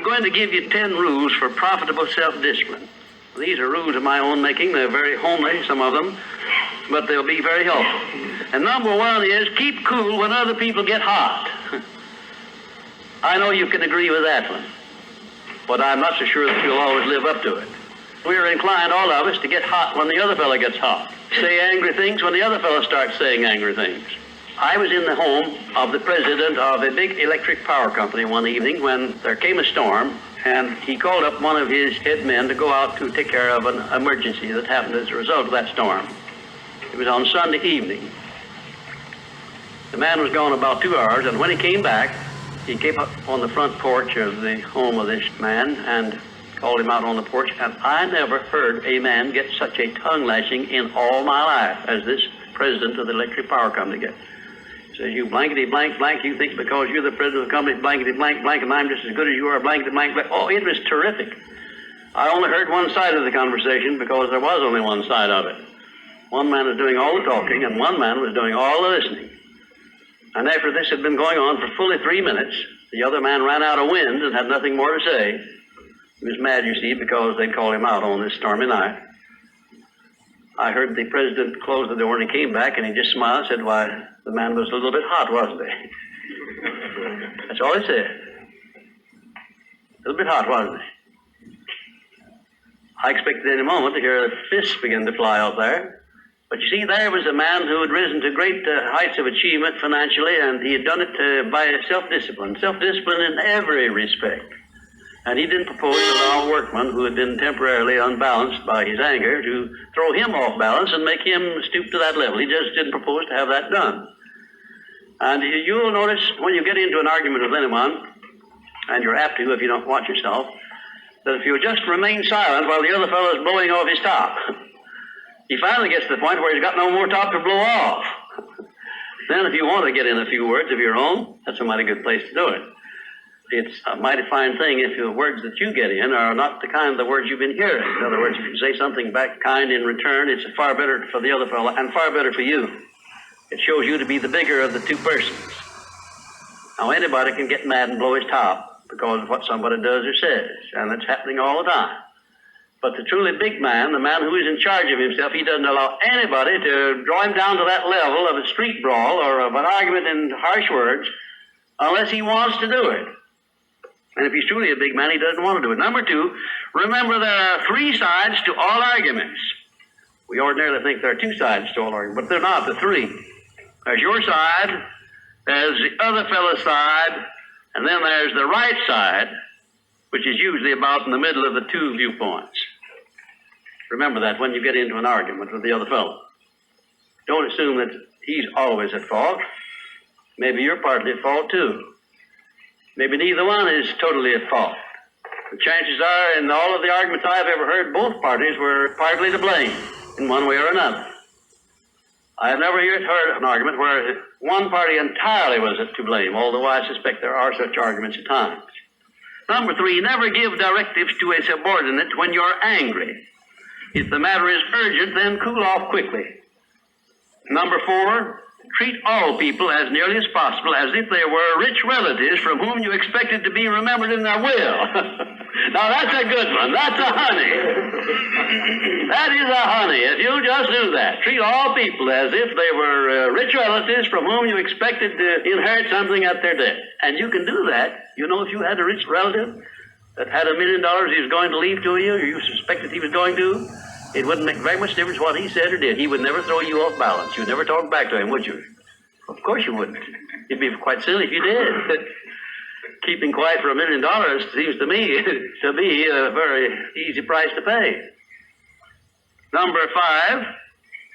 I'm going to give you 10 rules for profitable self-discipline. These are rules of my own making. They're very homely, some of them, but they'll be very helpful. And number one is keep cool when other people get hot. I know you can agree with that one, but I'm not so sure that you'll always live up to it. We're inclined, all of us, to get hot when the other fellow gets hot. Say angry things when the other fellow starts saying angry things. I was in the home of the president of a big electric power company one evening when there came a storm, and he called up one of his head men to go out to take care of an emergency that happened as a result of that storm. It was on Sunday evening. The man was gone about 2 hours, and when he came back, he came up on the front porch of the home of this man and called him out on the porch, and I never heard a man get such a tongue lashing in all my life as this president of the electric power company gets. Says, you blankety blank blank, you think because you're the president of the company, blankety blank blank, and I'm just as good as you are, blankety blank blank. Oh, it was terrific. I only heard one side of the conversation because there was only one side of it. One man was doing all the talking, and one man was doing all the listening. And after this had been going on for fully 3 minutes, the other man ran out of wind and had nothing more to say. He was mad, you see, because they'd called him out on this stormy night. I heard the president close the door, and he came back, and he just smiled and said, why, the man was a little bit hot, wasn't he? That's all he said. A little bit hot, wasn't he? I expected any moment to hear fists begin to fly out there. But you see, there was a man who had risen to great heights of achievement financially, and he had done it by self-discipline in every respect. And he didn't propose to allow a workman who had been temporarily unbalanced by his anger to throw him off balance and make him stoop to that level. He just didn't propose to have that done. And you'll notice when you get into an argument with anyone, and you're apt to if you don't watch yourself, that if you just remain silent while the other fellow is blowing off his top, he finally gets to the point where he's got no more top to blow off. Then if you want to get in a few words of your own, that's a mighty good place to do it. It's a mighty fine thing if the words that you get in are not the kind of the words you've been hearing. In other words, if you say something back kind in return, it's far better for the other fellow and far better for you. It shows you to be the bigger of the two persons. Now, anybody can get mad and blow his top because of what somebody does or says, and it's happening all the time. But the truly big man, the man who is in charge of himself, he doesn't allow anybody to draw him down to that level of a street brawl or of an argument in harsh words unless he wants to do it. And if he's truly a big man, he doesn't want to do it. Number two, remember there are 3 sides to all arguments. We ordinarily think there are 2 sides to all arguments, but they're not, the 3. There's your side, there's the other fellow's side, and then there's the right side, which is usually about in the middle of the 2 viewpoints. Remember that when you get into an argument with the other fellow. Don't assume that he's always at fault. Maybe you're partly at fault too. Maybe neither one is totally at fault. The chances are, in all of the arguments I've ever heard, both parties were partly to blame in one way or another. I have never yet heard an argument where one party entirely was to blame, although I suspect there are such arguments at times. Number 3, never give directives to a subordinate when you're angry. If the matter is urgent, then cool off quickly. Number 4, treat all people as nearly as possible as if they were rich relatives from whom you expected to be remembered in their will. Now that's a good one. That's a honey. That is a honey. If you just do that, treat all people as if they were rich relatives from whom you expected to inherit something at their death. And you can do that. You know, if you had a rich relative that had $1 million he was going to leave to you, or you suspected he was going to, it wouldn't make very much difference what he said or did. He would never throw you off balance. You'd never talk back to him, would you? Of course you wouldn't. It'd be quite silly if you did. Keeping quiet for $1 million seems to me to be a very easy price to pay. Number 5,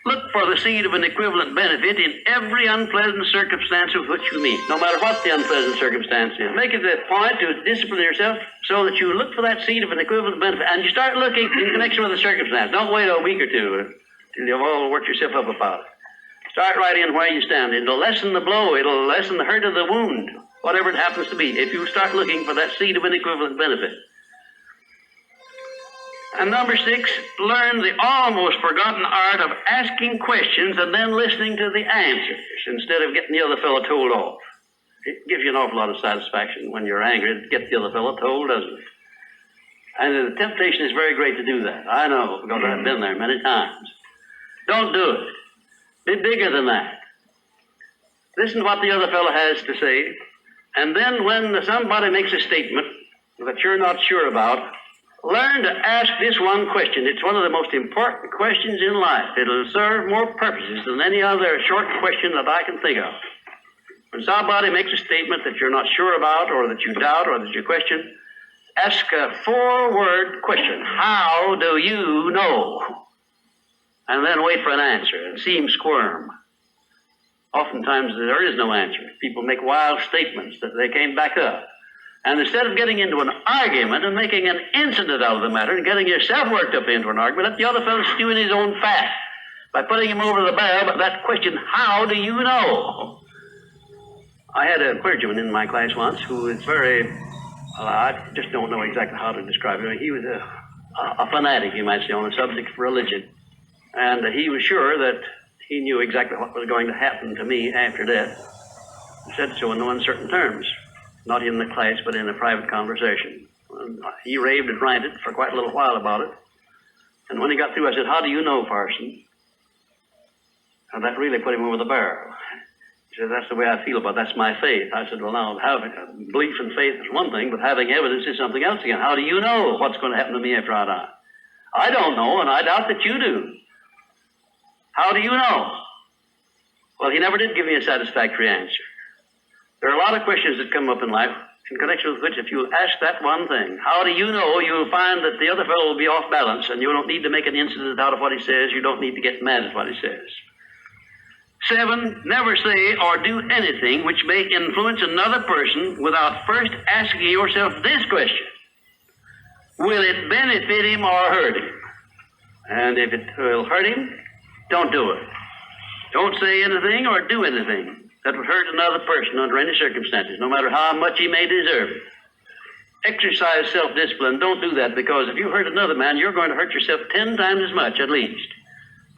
look for the seed of an equivalent benefit in every unpleasant circumstance with which you meet, no matter what the unpleasant circumstance is. Make it a point to discipline yourself so that you look for that seed of an equivalent benefit, and you start looking in connection with the circumstance. Don't wait a week or two till you've all worked yourself up about it. Start right in where you stand. It'll lessen the blow. It'll lessen the hurt of the wound, whatever it happens to be, if you start looking for that seed of an equivalent benefit. And number 6, learn the almost forgotten art of asking questions and then listening to the answers instead of getting the other fellow told off. It gives you an awful lot of satisfaction when you're angry to get the other fellow told, doesn't it? And the temptation is very great to do that. I know, because I've been there many times. Don't do it. Be bigger than that. Listen to what the other fellow has to say, and then when somebody makes a statement that you're not sure about, learn to ask this one question. It's one of the most important questions in life. It'll serve more purposes than any other short question that I can think of. When somebody makes a statement that you're not sure about, or that you doubt, or that you question, ask a 4-word question. How do you know? And then wait for an answer and see him squirm. Oftentimes there is no answer. People make wild statements that they can't back up. And instead of getting into an argument and making an incident out of the matter and getting yourself worked up into an argument, let the other fellow stew in his own fat by putting him over the barrel of that question, how do you know? I had a clergyman in my class once who was very, I just don't know exactly how to describe him. He was a fanatic, you might say, on the subject of religion. And he was sure that he knew exactly what was going to happen to me after death. He said so in no uncertain terms, not in the class, but in a private conversation. And he raved and ranted for quite a little while about it. And when he got through, I said, how do you know, Parson? And that really put him over the barrel. He said, that's the way I feel about it. That's my faith. I said, well, now, having belief and faith is one thing, but having evidence is something else again. How do you know what's going to happen to me after I die? I don't know, and I doubt that you do. How do you know? Well, he never did give me a satisfactory answer. There are a lot of questions that come up in life in connection with which if you'll ask that one thing, how do you know, you'll find that the other fellow will be off balance, and you don't need to make an incident out of what he says. You don't need to get mad at what he says. 7, never say or do anything which may influence another person without first asking yourself this question. Will it benefit him or hurt him? And if it will hurt him, don't do it. Don't say anything or do anything that would hurt another person under any circumstances, no matter how much he may deserve it. Exercise self-discipline. Don't do that, because if you hurt another man, you're going to hurt yourself 10 times as much at least,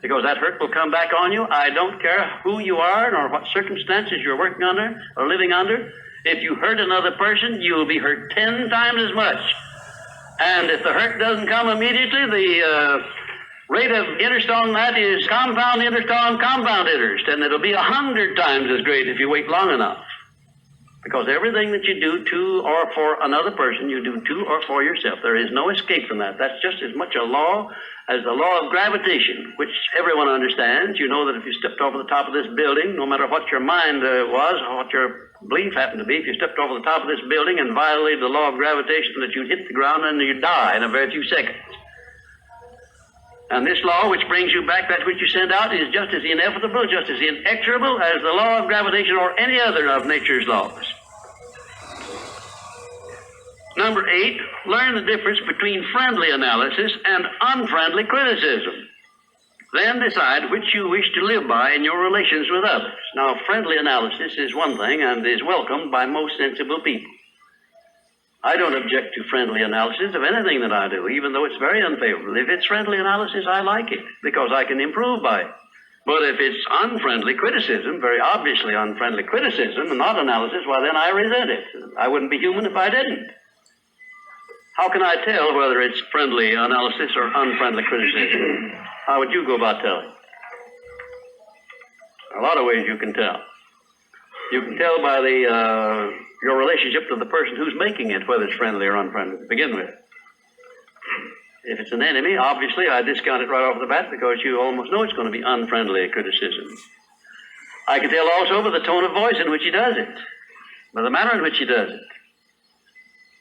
because that hurt will come back on you. I don't care who you are nor what circumstances you're working under or living under. If you hurt another person, you'll be hurt 10 times as much. And if the hurt doesn't come immediately, the rate of interest on that is compound interest on compound interest, and it'll be 100 times as great if you wait long enough. Because everything that you do to or for another person, you do to or for yourself. There is no escape from that. That's just as much a law as the law of gravitation, which everyone understands. You know that if you stepped over the top of this building, no matter what your mind was or what your belief happened to be, if you stepped over the top of this building and violated the law of gravitation, that you'd hit the ground and you'd die in a very few seconds. And this law, which brings you back that which you send out, is just as inevitable, just as inexorable as the law of gravitation or any other of nature's laws. Number 8, learn the difference between friendly analysis and unfriendly criticism. Then decide which you wish to live by in your relations with others. Now, friendly analysis is one thing and is welcomed by most sensible people. I don't object to friendly analysis of anything that I do, even though it's very unfavorable. If it's friendly analysis, I like it, because I can improve by it. But if it's unfriendly criticism, very obviously unfriendly criticism, and not analysis, well, then I resent it. I wouldn't be human if I didn't. How can I tell whether it's friendly analysis or unfriendly criticism? How would you go about telling? A lot of ways you can tell. You can tell by your relationship to the person who's making it, whether it's friendly or unfriendly to begin with. If it's an enemy, obviously I discount it right off the bat, because you almost know it's going to be unfriendly criticism. I can tell also by the tone of voice in which he does it, by the manner in which he does it.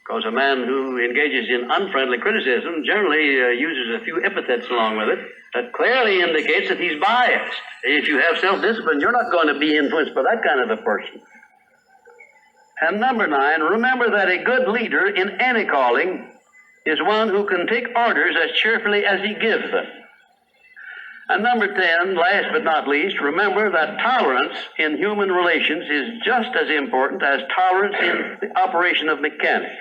Because a man who engages in unfriendly criticism generally uses a few epithets along with it that clearly indicates that he's biased. If you have self-discipline, you're not going to be influenced by that kind of a person. And number 9, remember that a good leader in any calling is one who can take orders as cheerfully as he gives them. And number 10, last but not least, remember that tolerance in human relations is just as important as tolerance in the operation of mechanics.